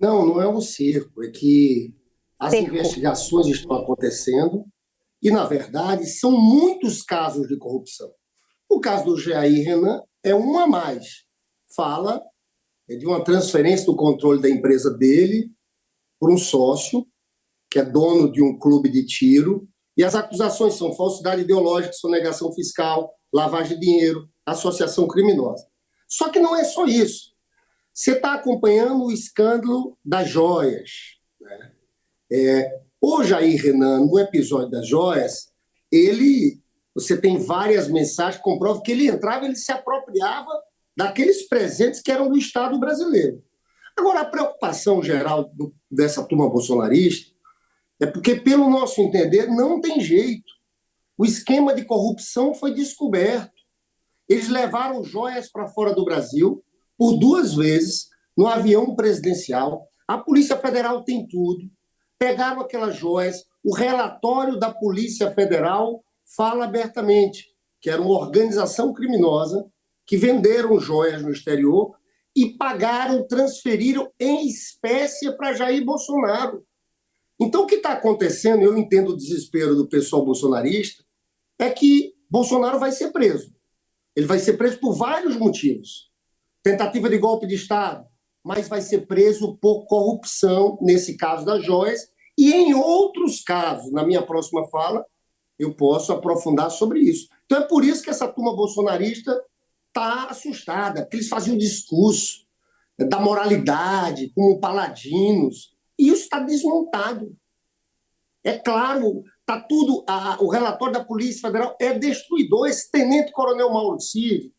Não, não é um circo, é que as Cerco. investigações estão acontecendo e, na verdade, são muitos casos de corrupção. O caso do Jair Renan é um a mais. Fala de uma transferência do controle da empresa dele por um sócio, que é dono de um clube de tiro, e as acusações são falsidade ideológica, sonegação fiscal, lavagem de dinheiro, associação criminosa. Só que não é só isso. Você está acompanhando o escândalo das joias. O Jair Renan, no episódio das joias, você tem várias mensagens que comprovam que ele entrava, ele se apropriava daqueles presentes que eram do Estado brasileiro. Agora, a preocupação geral dessa turma bolsonarista é porque, pelo nosso entender, não tem jeito. O esquema de corrupção foi descoberto. Eles levaram joias para fora do Brasil por 2 vezes no avião presidencial. A Polícia Federal tem tudo. Pegaram aquelas joias. O relatório da Polícia Federal fala abertamente que era uma organização criminosa que venderam joias no exterior e pagaram, transferiram em espécie para Jair Bolsonaro. Então, o que está acontecendo, eu entendo o desespero do pessoal bolsonarista, é que Bolsonaro vai ser preso. Ele vai ser preso por vários motivos. Tentativa de golpe de Estado, mas vai ser preso por corrupção, nesse caso das joias, e em outros casos, na minha próxima fala, eu posso aprofundar sobre isso. Então é por isso que essa turma bolsonarista está assustada, porque eles faziam um discurso da moralidade, como paladinos, e isso está desmontado. É claro, está tudo. O relatório da Polícia Federal é destruidor. Esse tenente-coronel Mauro Cid,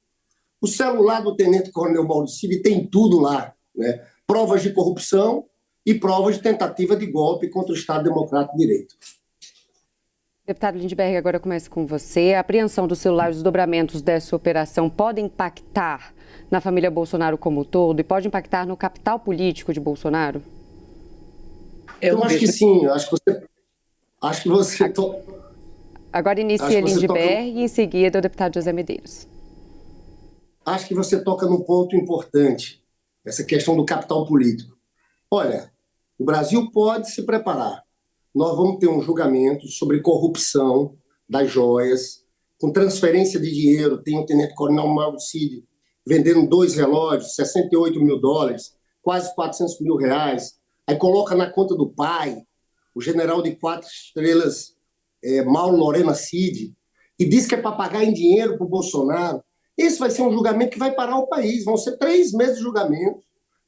o celular do tenente-coronel Mauro Cid tem tudo lá, né? Provas de corrupção e provas de tentativa de golpe contra o Estado Democrático de Direito. Deputado Lindbergh, agora começa com você. A apreensão do celular e os desdobramentos dessa operação podem impactar na família Bolsonaro como um todo e pode impactar no capital político de Bolsonaro? Eu acho que sim. Acho que você... Agora inicia Lindbergh e em seguida o deputado José Medeiros. Acho que você toca num ponto importante, essa questão do capital político. Olha, o Brasil pode se preparar. Nós vamos ter um julgamento sobre corrupção das joias, com transferência de dinheiro. Tem o tenente-coronel Mauro Cid vendendo 2 relógios, $68 mil, quase R$400 mil. Aí coloca na conta do pai, o general de 4 estrelas, Mauro Lorena Cid, e diz que é para pagar em dinheiro para o Bolsonaro. Esse vai ser um julgamento que vai parar o país. Vão ser 3 meses de julgamento,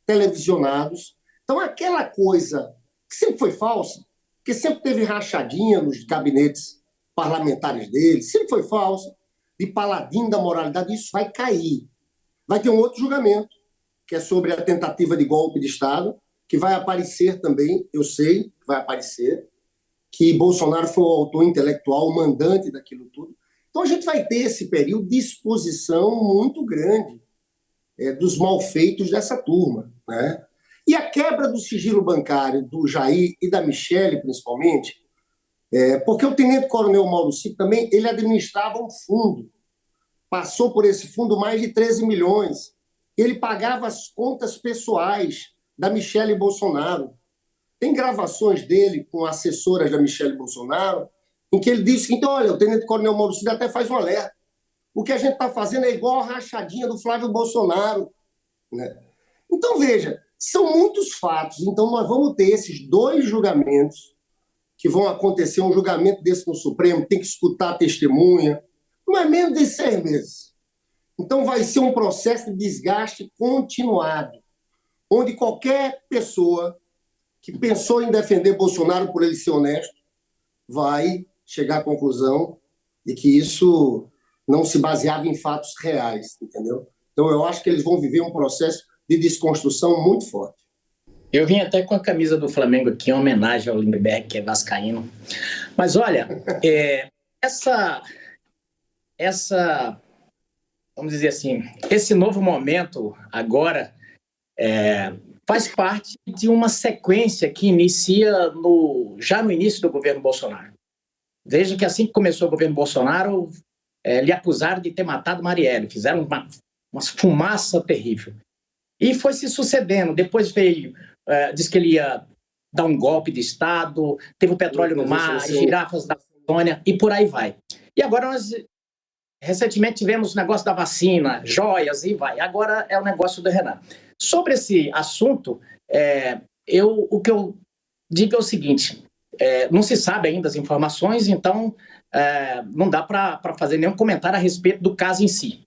televisionados. Então, aquela coisa que sempre foi falsa, que sempre teve rachadinha nos gabinetes parlamentares dele, sempre foi falsa, de paladino da moralidade, isso vai cair. Vai ter um outro julgamento, que é sobre a tentativa de golpe de Estado, que vai aparecer também, eu sei que vai aparecer, que Bolsonaro foi o autor intelectual, o mandante daquilo tudo. Então a gente vai ter esse período de exposição muito grande dos malfeitos dessa turma, né? E a quebra do sigilo bancário do Jair e da Michelle, principalmente, porque o tenente-coronel Mauro Cid também, ele administrava um fundo, passou por esse fundo mais de 13 milhões, ele pagava as contas pessoais da Michelle Bolsonaro. Tem gravações dele com assessoras da Michelle Bolsonaro, em que ele diz o seguinte: olha, o tenente-coronel Mauro Cid até faz um alerta. O que a gente está fazendo é igual a rachadinha do Flávio Bolsonaro, né? Então, veja, são muitos fatos. Então, nós vamos ter esses 2 julgamentos que vão acontecer. Um julgamento desse no Supremo, tem que escutar a testemunha. Não é menos de 6 meses. Então, vai ser um processo de desgaste continuado, onde qualquer pessoa que pensou em defender Bolsonaro por ele ser honesto vai chegar à conclusão de que isso não se baseava em fatos reais, entendeu? Então, eu acho que eles vão viver um processo de desconstrução muito forte. Eu vim até com a camisa do Flamengo aqui, em homenagem ao Lindbergh, que é vascaíno. Mas, olha, vamos dizer assim, esse novo momento agora faz parte de uma sequência que inicia já no início do governo Bolsonaro. Veja que assim que começou o governo Bolsonaro, lhe acusaram de ter matado Marielle, fizeram uma fumaça terrível. E foi se sucedendo. Depois veio, disse que ele ia dar um golpe de Estado, teve o petróleo no mar, as girafas da Amazônia, e por aí vai. E agora nós, recentemente, tivemos o negócio da vacina, joias, e vai. Agora é o negócio do Renan. Sobre esse assunto, o que eu digo é o seguinte, não se sabe ainda as informações, então não dá para fazer nenhum comentário a respeito do caso em si,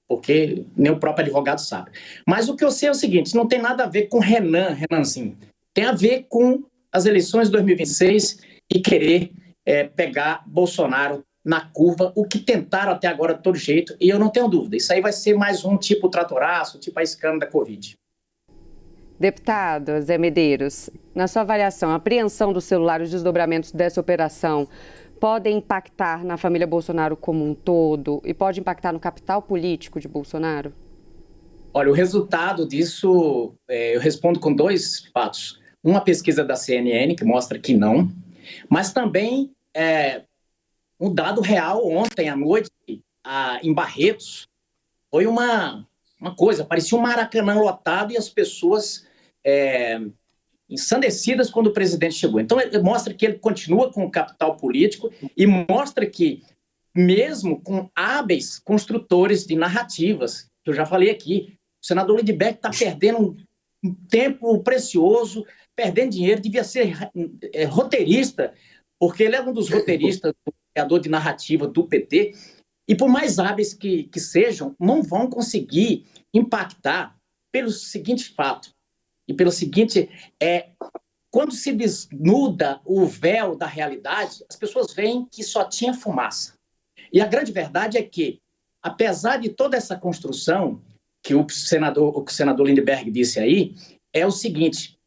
porque nem o próprio advogado sabe. Mas o que eu sei é o seguinte, não tem nada a ver com Renanzinho, tem a ver com as eleições de 2026 e querer pegar Bolsonaro na curva, o que tentaram até agora de todo jeito, e eu não tenho dúvida, isso aí vai ser mais um tipo tratoraço, tipo a escândalo da Covid. Deputado Zé Medeiros, na sua avaliação, a apreensão do celular e os desdobramentos dessa operação podem impactar na família Bolsonaro como um todo e pode impactar no capital político de Bolsonaro? Olha, o resultado disso, eu respondo com 2 fatos. Uma pesquisa da CNN, que mostra que não, mas também um dado real ontem à noite, em Barretos, foi uma coisa, parecia um Maracanã lotado e as pessoas ensandecidas quando o presidente chegou. Então, mostra que ele continua com o capital político e mostra que, mesmo com hábeis construtores de narrativas, que eu já falei aqui, o senador Lindbergh está perdendo um tempo precioso, perdendo dinheiro, devia ser roteirista, porque ele é um dos roteiristas, criador de narrativa do PT, e por mais hábeis que sejam, não vão conseguir impactar pelo seguinte fato, e pelo seguinte, quando se desnuda o véu da realidade, as pessoas veem que só tinha fumaça. E a grande verdade é que, apesar de toda essa construção, que o senador Lindbergh disse aí, é o seguinte,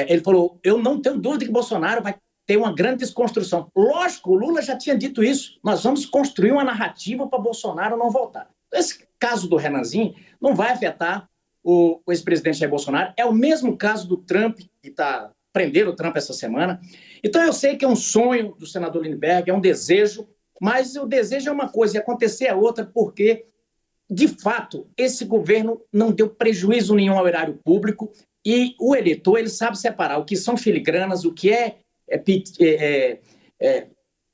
ele falou, eu não tenho dúvida que Bolsonaro vai ter uma grande desconstrução. Lógico, o Lula já tinha dito isso, nós vamos construir uma narrativa para Bolsonaro não voltar. Esse caso do Renanzinho não vai afetar o ex-presidente Jair Bolsonaro, é o mesmo caso do Trump, que prenderam o Trump essa semana. Então eu sei que é um sonho do senador Lindbergh, é um desejo, mas o desejo é uma coisa e acontecer é outra, porque, de fato, esse governo não deu prejuízo nenhum ao erário público e o eleitor ele sabe separar o que são filigranas, o que é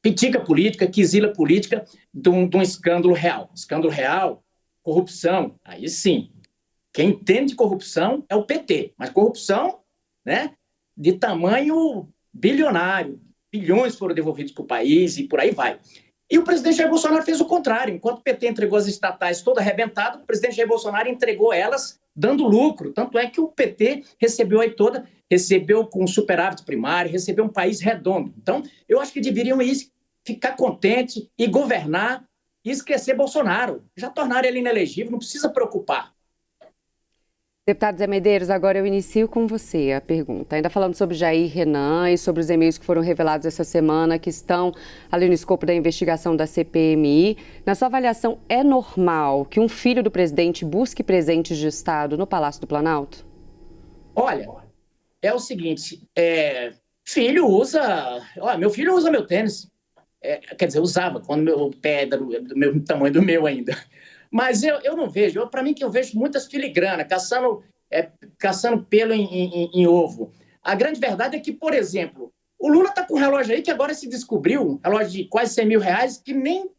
pitica política, quizila política de um escândalo real. Escândalo real, corrupção, aí sim. Quem entende de corrupção é o PT, mas corrupção, né, de tamanho bilionário, bilhões foram devolvidos para o país e por aí vai. E o presidente Jair Bolsonaro fez o contrário. Enquanto o PT entregou as estatais todas arrebentadas, o presidente Jair Bolsonaro entregou elas dando lucro. Tanto é que o PT recebeu com superávit primário, recebeu um país redondo. Então, eu acho que deveriam ficar contente e governar e esquecer Bolsonaro. Já tornaram ele inelegível, não precisa preocupar. Deputado Zé Medeiros, agora eu inicio com você a pergunta. Ainda falando sobre Jair Renan e sobre os e-mails que foram revelados essa semana, que estão ali no escopo da investigação da CPMI. Na sua avaliação, é normal que um filho do presidente busque presentes de Estado no Palácio do Planalto? Olha, é o seguinte, meu filho usa meu tênis. Quer dizer, usava, quando meu pé era do mesmo tamanho do meu ainda. Mas eu não vejo, para mim que eu vejo muitas filigranas, caçando pelo em ovo. A grande verdade é que, por exemplo, o Lula está com um relógio aí que agora se descobriu, um relógio de quase 100 mil reais, que nem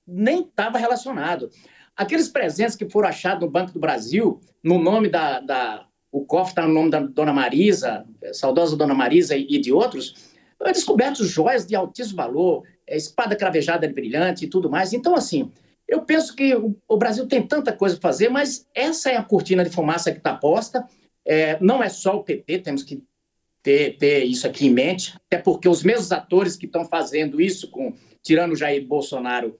estava relacionado. Aqueles presentes que foram achados no Banco do Brasil, no nome o cofre está no nome da Dona Marisa, saudosa Dona Marisa e de outros, descobertos joias de altíssimo valor, espada cravejada brilhante e tudo mais. Então, assim, eu penso que o Brasil tem tanta coisa para fazer, mas essa é a cortina de fumaça que está posta. Não é só o PT, temos que ter isso aqui em mente, até porque os mesmos atores que estão fazendo isso, tirando o Jair Bolsonaro,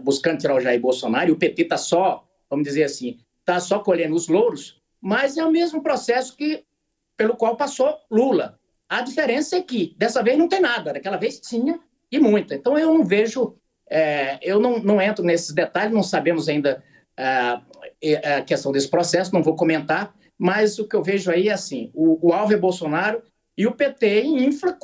buscando tirar o Jair Bolsonaro, e o PT está só, vamos dizer assim, está só colhendo os louros, mas é o mesmo processo pelo qual passou Lula. A diferença é que, dessa vez, não tem nada, daquela vez tinha e muita. Então, eu não vejo... eu não entro nesses detalhes, não sabemos ainda a questão desse processo, não vou comentar, mas o que eu vejo aí é assim, o alvo é Bolsonaro e o PT infla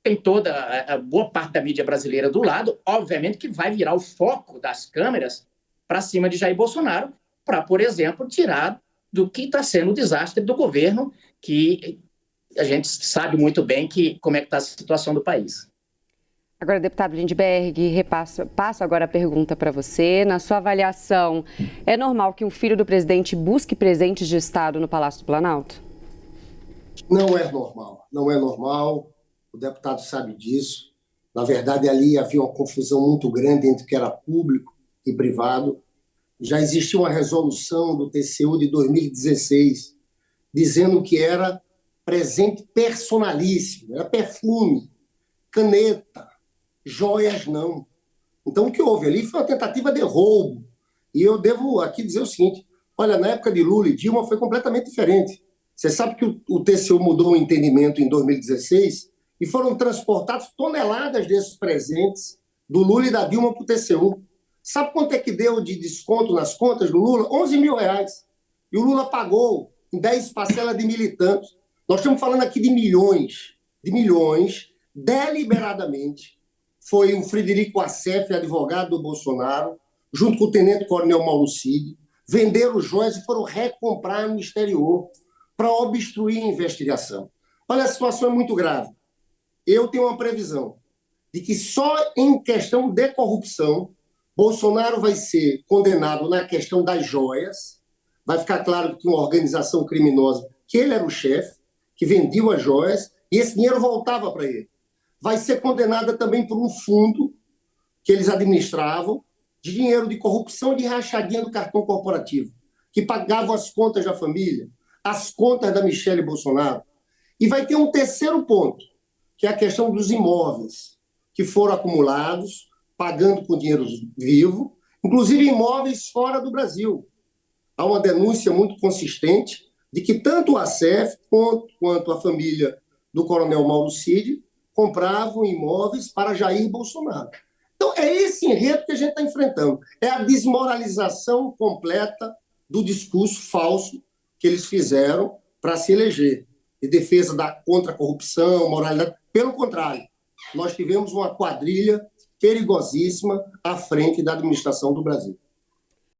tem toda a boa parte da mídia brasileira do lado, obviamente que vai virar o foco das câmeras para cima de Jair Bolsonaro, para, por exemplo, tirar do que está sendo o desastre do governo, que a gente sabe muito bem como é que está a situação do país. Agora, deputado Lindbergh, passo agora a pergunta para você. Na sua avaliação, é normal que um filho do presidente busque presentes de Estado no Palácio do Planalto? Não é normal, não é normal. O deputado sabe disso. Na verdade, ali havia uma confusão muito grande entre o que era público e privado. Já existia uma resolução do TCU de 2016 dizendo que era presente personalíssimo, era perfume, caneta, joias não. Então, o que houve ali foi uma tentativa de roubo. E eu devo aqui dizer o seguinte, olha, na época de Lula e Dilma foi completamente diferente. Você sabe que o TCU mudou o entendimento em 2016 e foram transportados toneladas desses presentes do Lula e da Dilma para o TCU. Sabe quanto é que deu de desconto nas contas do Lula? 11 mil reais. E o Lula pagou em 10 parcelas de mil e tantos. Nós estamos falando aqui de milhões, deliberadamente. Foi o Frederico Assef, advogado do Bolsonaro, junto com o tenente-coronel Mauro Cid, venderam joias e foram recomprar no exterior para obstruir a investigação. Olha, a situação é muito grave. Eu tenho uma previsão de que só em questão de corrupção Bolsonaro vai ser condenado na questão das joias. Vai ficar claro que uma organização criminosa, que ele era o chefe, que vendia as joias, e esse dinheiro voltava para ele. Vai ser condenada também por um fundo que eles administravam, de dinheiro de corrupção e de rachadinha do cartão corporativo, que pagavam as contas da família, as contas da Michele Bolsonaro. E vai ter um terceiro ponto, que é a questão dos imóveis, que foram acumulados, pagando com dinheiro vivo, inclusive imóveis fora do Brasil. Há uma denúncia muito consistente de que tanto o Assef quanto a família do coronel Mauro Cid compravam imóveis para Jair Bolsonaro. Então, é esse enredo que a gente está enfrentando. É a desmoralização completa do discurso falso que eles fizeram para se eleger, de defesa contra a corrupção, moralidade. Pelo contrário, nós tivemos uma quadrilha perigosíssima à frente da administração do Brasil.